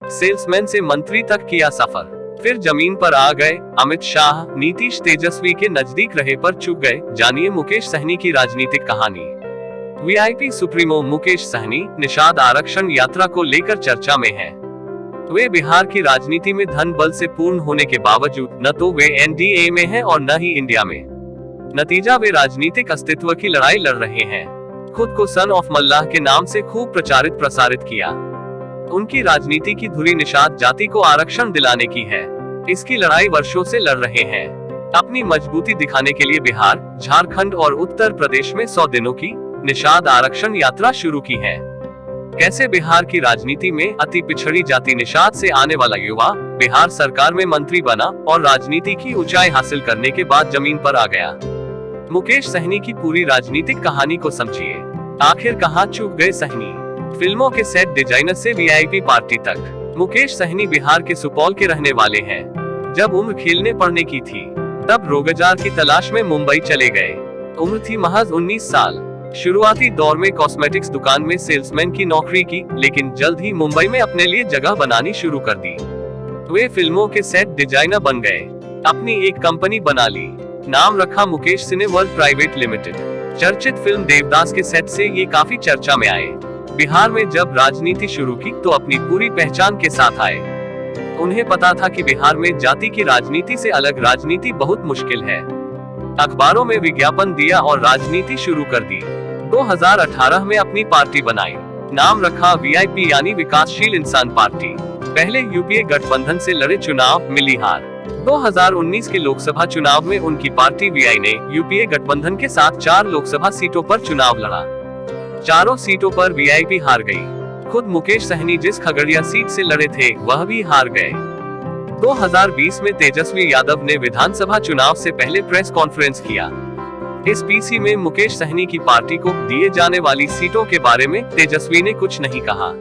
Salesman से मंत्री तक किया सफर, फिर जमीन पर आ गए। अमित शाह नीतीश तेजस्वी के नजदीक रहे पर चूक गए। जानिए मुकेश सहनी की राजनीतिक कहानी। वीआईपी सुप्रीमो मुकेश सहनी निषाद आरक्षण यात्रा को लेकर चर्चा में हैं। वे बिहार की राजनीति में धन बल से पूर्ण होने के बावजूद न तो वे एनडीए में हैं और न ही इंडिया में। नतीजा, वे राजनीतिक अस्तित्व की लड़ाई लड़ रहे हैं। खुद को सन ऑफ मल्लाह के नाम से खूब प्रचारित प्रसारित किया। उनकी राजनीति की धुरी निषाद जाति को आरक्षण दिलाने की है। इसकी लड़ाई वर्षों से लड़ रहे हैं। अपनी मजबूती दिखाने के लिए बिहार, झारखंड और उत्तर प्रदेश में 100 दिनों की निषाद आरक्षण यात्रा शुरू की है। कैसे बिहार की राजनीति में अति पिछड़ी जाति निषाद से आने वाला युवा बिहार सरकार में मंत्री बना और राजनीति की ऊंचाई हासिल करने के बाद जमीन पर आ गया। मुकेश सहनी की पूरी राजनीतिक कहानी को समझिए। आखिर कहां चूक गए सहनी? फिल्मों के सेट डिजाइनर से वीआईपी पार्टी तक, मुकेश सहनी बिहार के सुपौल के रहने वाले हैं। जब उम्र खेलने पढ़ने की थी, तब रोजगार की तलाश में मुंबई चले गए। उम्र थी महज 19 साल। शुरुआती दौर में कॉस्मेटिक्स दुकान में सेल्समैन की नौकरी की, लेकिन जल्द ही मुंबई में अपने लिए जगह बनानी शुरू कर दी। वे फिल्मों के सेट डिजाइनर बन गए। अपनी एक कंपनी बना ली, नाम रखा मुकेश सिनेवर्ल्ड प्राइवेट लिमिटेड। चर्चित फिल्म देवदास के सेट से ये काफी चर्चा में आए। बिहार में जब राजनीति शुरू की तो अपनी पूरी पहचान के साथ आए। उन्हें पता था कि बिहार में जाति की राजनीति से अलग राजनीति बहुत मुश्किल है। अखबारों में विज्ञापन दिया और राजनीति शुरू कर दी। 2018 में अपनी पार्टी बनाई, नाम रखा वीआईपी यानी विकासशील इंसान पार्टी। पहले यूपीए गठबंधन से लड़े, चुनाव मिली हार। 2019 के लोकसभा चुनाव में उनकी पार्टी वीआई ने यूपीए गठबंधन के साथ 4 लोकसभा सीटों पर चुनाव लड़ा। चारों सीटों पर वीआईपी हार गई। खुद मुकेश सहनी जिस खगड़िया सीट से लड़े थे वह भी हार गए। 2020 में तेजस्वी यादव ने विधानसभा चुनाव से पहले प्रेस कॉन्फ्रेंस किया। इस पीसी में मुकेश सहनी की पार्टी को दिए जाने वाली सीटों के बारे में तेजस्वी ने कुछ नहीं कहा।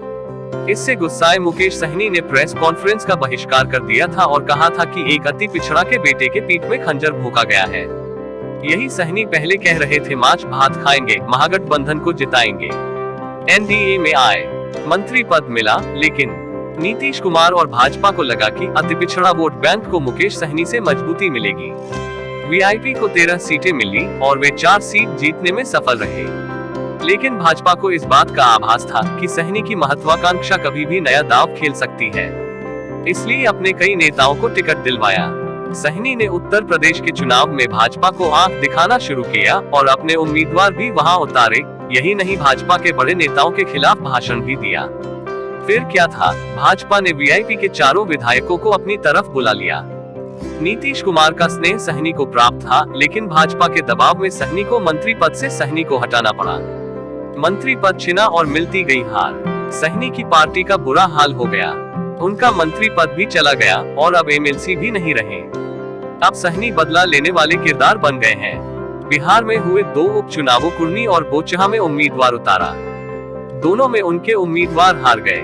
इससे गुस्साए मुकेश सहनी ने प्रेस कॉन्फ्रेंस का बहिष्कार कर दिया था और कहा था कि एक अति पिछड़ा के बेटे के पीठ में खंजर भोंका गया है। यही सहनी पहले कह रहे थे, माछ भात खाएंगे, महागठबंधन को जिताएंगे। एनडीए में आए, मंत्री पद मिला, लेकिन नीतीश कुमार और भाजपा को लगा कि अति पिछड़ा वोट बैंक को मुकेश सहनी से मजबूती मिलेगी। वीआईपी को 13 सीटें मिली और वे 4 सीट जीतने में सफल रहे। लेकिन भाजपा को इस बात का आभास था कि सहनी की महत्वाकांक्षा कभी भी नया दांव खेल सकती है। इसलिए अपने कई नेताओं को टिकट दिलवाया। सहनी ने उत्तर प्रदेश के चुनाव में भाजपा को आंख दिखाना शुरू किया और अपने उम्मीदवार भी वहां उतारे। यही नहीं, भाजपा के बड़े नेताओं के खिलाफ भाषण भी दिया। फिर क्या था, भाजपा ने वीआईपी के 4 विधायकों को अपनी तरफ बुला लिया। नीतीश कुमार का स्नेह सहनी को प्राप्त था, लेकिन भाजपा के दबाव में सहनी को मंत्री पद से सहनी को हटाना पड़ा। मंत्री पद छिना और मिलती गई हार। सहनी की पार्टी का बुरा हाल हो गया। उनका मंत्री पद भी चला गया और अब एमएलसी भी नहीं रहे। अब सहनी बदला लेने वाले किरदार बन गए हैं। बिहार में हुए 2 उपचुनावों, कुर्नी और बोचहा में उम्मीदवार उतारा। दोनों में उनके उम्मीदवार हार गए।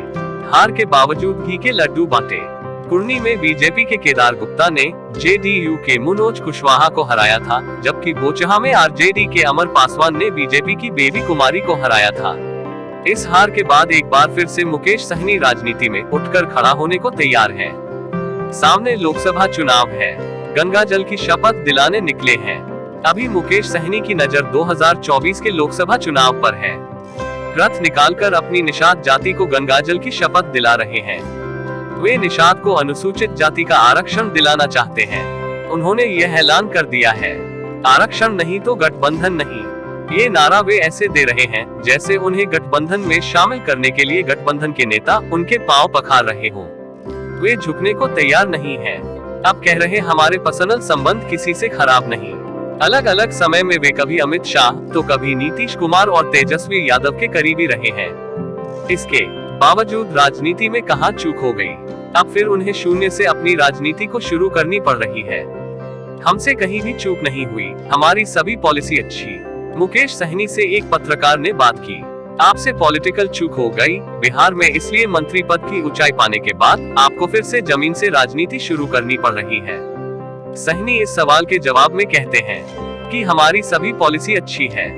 हार के बावजूद घी के लड्डू बांटे। कुर्नी में बीजेपी के केदार गुप्ता ने जेडीयू के मनोज कुशवाहा को हराया था, जबकि बोचहा में आरजेडी के अमर पासवान ने बीजेपी की बेबी कुमारी को हराया था। इस हार के बाद एक बार फिर से मुकेश सहनी राजनीति में उठकर खड़ा होने को तैयार हैं। सामने लोकसभा चुनाव है, गंगा जल की शपथ दिलाने निकले हैं। अभी मुकेश सहनी की नजर 2024 के लोकसभा चुनाव पर है। रथ निकालकर अपनी निषाद जाति को गंगाजल की शपथ दिला रहे हैं। वे निषाद को अनुसूचित जाति का आरक्षण दिलाना चाहते हैं। उन्होंने यह ऐलान कर दिया है, आरक्षण नहीं तो गठबंधन नहीं। ये नारा वे ऐसे दे रहे हैं जैसे उन्हें गठबंधन में शामिल करने के लिए गठबंधन के नेता उनके पांव पखार रहे हों। वे झुकने को तैयार नहीं हैं। अब कह रहे, हमारे पर्सनल संबंध किसी से खराब नहीं। अलग अलग समय में वे कभी अमित शाह तो कभी नीतीश कुमार और तेजस्वी यादव के करीबी रहे हैं। इसके बावजूद राजनीति में कहां चूक हो गई। अब फिर उन्हें शून्य से अपनी राजनीति को शुरू करनी पड़ रही है। हमसे कहीं भी चूक नहीं हुई, हमारी सभी पॉलिसी अच्छी। मुकेश सहनी से एक पत्रकार ने बात की, आपसे पॉलिटिकल चूक हो गई बिहार में, इसलिए मंत्री पद की ऊंचाई पाने के बाद आपको फिर से जमीन से राजनीति शुरू करनी पड़ रही है। सहनी इस सवाल के जवाब में कहते हैं कि हमारी सभी पॉलिसी अच्छी है,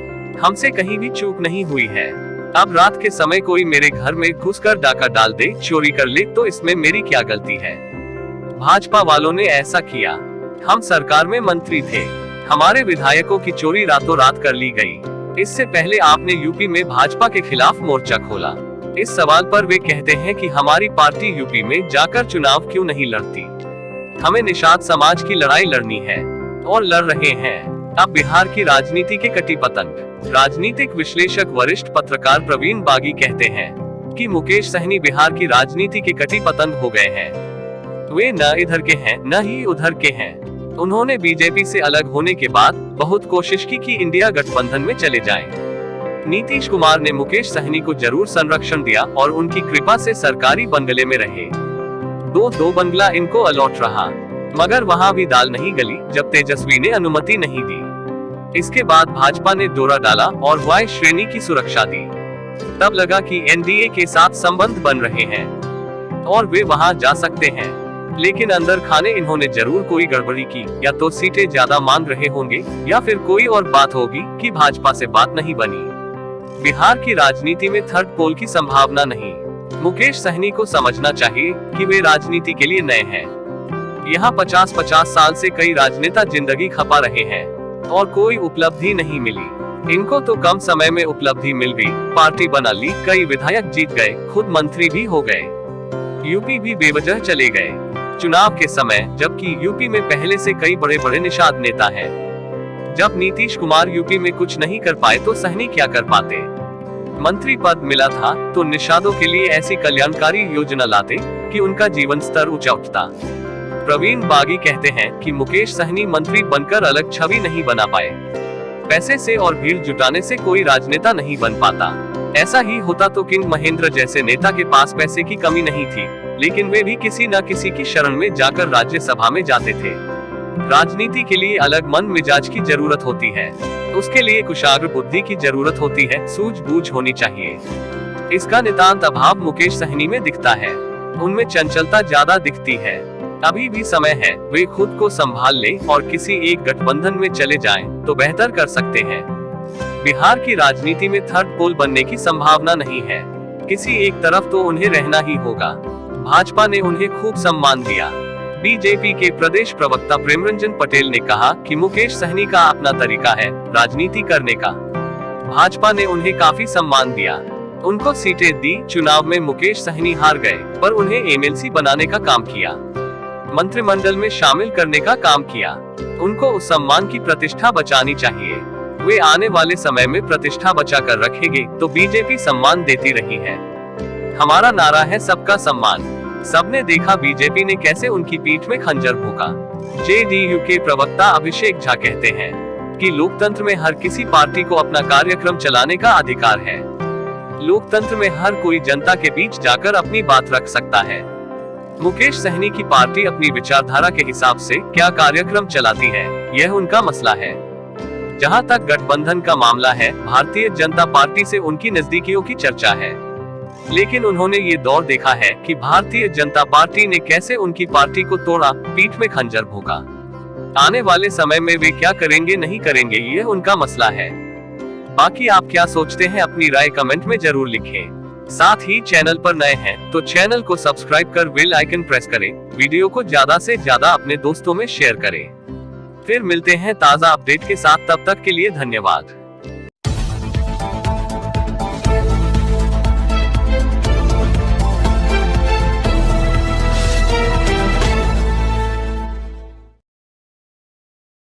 हमसे कहीं भी चूक नहीं हुई है। अब रात के समय कोई मेरे घर में घुसकर डाका डाल दे, चोरी कर ले, तो इसमें मेरी क्या गलती है? भाजपा वालों ने ऐसा किया। हम सरकार में मंत्री थे, हमारे विधायकों की चोरी रातों रात कर ली गई। इससे पहले आपने यूपी में भाजपा के खिलाफ मोर्चा खोला। इस सवाल पर वे कहते हैं कि हमारी पार्टी यूपी में जाकर चुनाव क्यों नहीं लड़ती। हमें निषाद समाज की लड़ाई लड़नी है और लड़ रहे हैं। अब बिहार की राजनीति के कटी पतंग। राजनीतिक विश्लेषक वरिष्ठ पत्रकार प्रवीण बागी कहते हैं कि मुकेश सहनी बिहार की राजनीति के कटी पतंग हो गए हैं। वे न इधर के हैं न ही उधर के हैं। उन्होंने बीजेपी से अलग होने के बाद बहुत कोशिश की कि इंडिया गठबंधन में चले जाएं। नीतीश कुमार ने मुकेश सहनी को जरूर संरक्षण दिया और उनकी कृपा से सरकारी बंगले में रहे। दो बंगला इनको अलॉट रहा, मगर वहां भी दाल नहीं गली जब तेजस्वी ने अनुमति नहीं दी। इसके बाद भाजपा ने दौरा डाला और वाई श्रेणी की सुरक्षा दी। तब लगा कि एनडीए के साथ संबंध बन रहे हैं और वे वहां जा सकते हैं, लेकिन अंदर खाने इन्होंने जरूर कोई गड़बड़ी की। या तो सीटें ज्यादा मांग रहे होंगे या फिर कोई और बात होगी कि भाजपा से बात नहीं बनी। बिहार की राजनीति में थर्ड पोल की संभावना नहीं। मुकेश सहनी को समझना चाहिए कि वे राजनीति के लिए नए हैं। यहाँ 50-50 साल से कई राजनेता जिंदगी खपा रहे हैं और कोई उपलब्धि नहीं मिली। इनको तो कम समय में उपलब्धि मिल गई, पार्टी बना ली, कई विधायक जीत गए, खुद मंत्री भी हो गए। यूपी भी बेवजह चले गए चुनाव के समय, जबकि यूपी में पहले से कई बड़े बड़े निषाद नेता हैं। जब नीतीश कुमार यूपी में कुछ नहीं कर पाए तो सहनी क्या कर पाते? मंत्री पद मिला था तो निषादों के लिए ऐसी कल्याणकारी योजना लाते कि उनका जीवन स्तर ऊंचा उठता। प्रवीण बागी कहते हैं कि मुकेश सहनी मंत्री बनकर अलग छवि नहीं बना पाए। पैसे से और भीड़ जुटाने से कोई राजनेता नहीं बन पाता। ऐसा ही होता तो किंग महेंद्र जैसे नेता के पास पैसे की कमी नहीं थी, लेकिन वे भी किसी न किसी की शरण में जाकर राज्यसभा में जाते थे। राजनीति के लिए अलग मन मिजाज की जरूरत होती है, उसके लिए कुशाग्र बुद्धि की जरूरत होती है, सूझबूझ होनी चाहिए। इसका नितांत अभाव मुकेश सहनी में दिखता है। उनमें चंचलता ज्यादा दिखती है। अभी भी समय है, वे खुद को संभाल ले और किसी एक गठबंधन में चले जाएं तो बेहतर कर सकते हैं। बिहार की राजनीति में थर्ड पोल बनने की संभावना नहीं है। किसी एक तरफ तो उन्हें रहना ही होगा। भाजपा ने उन्हें खूब सम्मान दिया। बीजेपी के प्रदेश प्रवक्ता प्रेमरंजन पटेल ने कहा कि मुकेश सहनी का अपना तरीका है राजनीति करने का। भाजपा ने उन्हें काफी सम्मान दिया, उनको सीटें दी। चुनाव में मुकेश सहनी हार गए, पर उन्हें एमएलसी बनाने का काम किया, मंत्रिमंडल में शामिल करने का काम किया। उनको उस सम्मान की प्रतिष्ठा बचानी चाहिए। वे आने वाले समय में प्रतिष्ठा बचा कर रखेंगे तो बीजेपी सम्मान देती रही है। हमारा नारा है सबका सम्मान। सबने देखा बीजेपी ने कैसे उनकी पीठ में खंजर भोंका। जेडीयू के प्रवक्ता अभिषेक झा कहते हैं कि लोकतंत्र में हर किसी पार्टी को अपना कार्यक्रम चलाने का अधिकार है। लोकतंत्र में हर कोई जनता के बीच जाकर अपनी बात रख सकता है। मुकेश सहनी की पार्टी अपनी विचारधारा के हिसाब से क्या कार्यक्रम चलाती है, यह उनका मसला है। जहां तक गठबंधन का मामला है, भारतीय जनता पार्टी से उनकी नजदीकियों की चर्चा है, लेकिन उन्होंने ये दौर देखा है कि भारतीय जनता पार्टी ने कैसे उनकी पार्टी को तोड़ा, पीठ में खंजर भोंका। आने वाले समय में वे क्या करेंगे नहीं करेंगे, ये उनका मसला है। बाकी आप क्या सोचते हैं, अपनी राय कमेंट में जरूर लिखें। साथ ही चैनल पर नए हैं तो चैनल को सब्सक्राइब कर बेल आइकन प्रेस करें। वीडियो को ज्यादा से ज्यादा अपने दोस्तों में शेयर करें। फिर मिलते हैं ताजा अपडेट के साथ, तब तक के लिए धन्यवाद।